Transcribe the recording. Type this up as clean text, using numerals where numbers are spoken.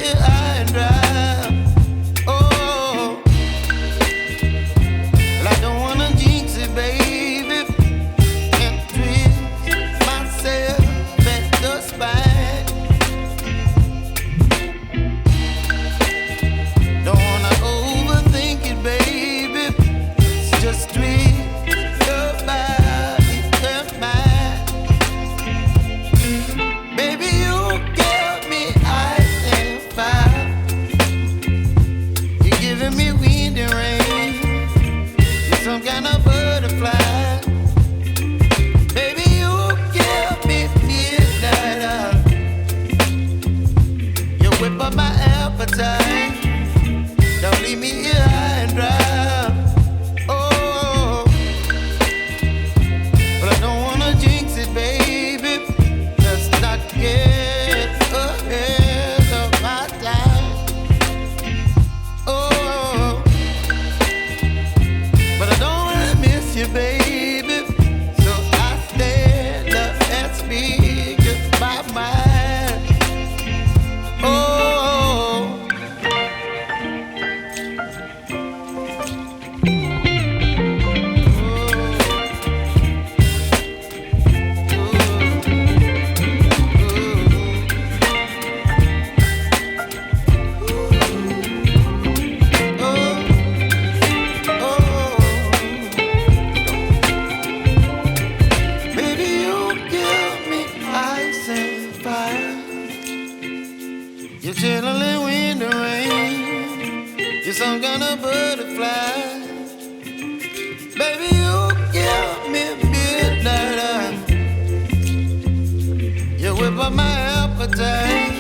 here high and dry. Oh, well, I don't wanna jinx it, baby, and twist myself at the spine. Don't wanna overthink it, baby. It's just twist your body and mine. Baby, you give me ice and fire. You're giving me wind and rain. You're some kind of butterfly. Baby, you give me midnight. You whip up my appetite. Don't leave me here high and dry. Oh, but I don't wanna jinx it, baby. Let's not get ahead of my time. Oh, but I don't wanna miss you, baby. So I stand up and speak just my mind. Oh. Baby, you give me ice and fire. You're chilling wind and rain. You're some kind of butterfly. Baby, you give me midnight. You whip up my appetite.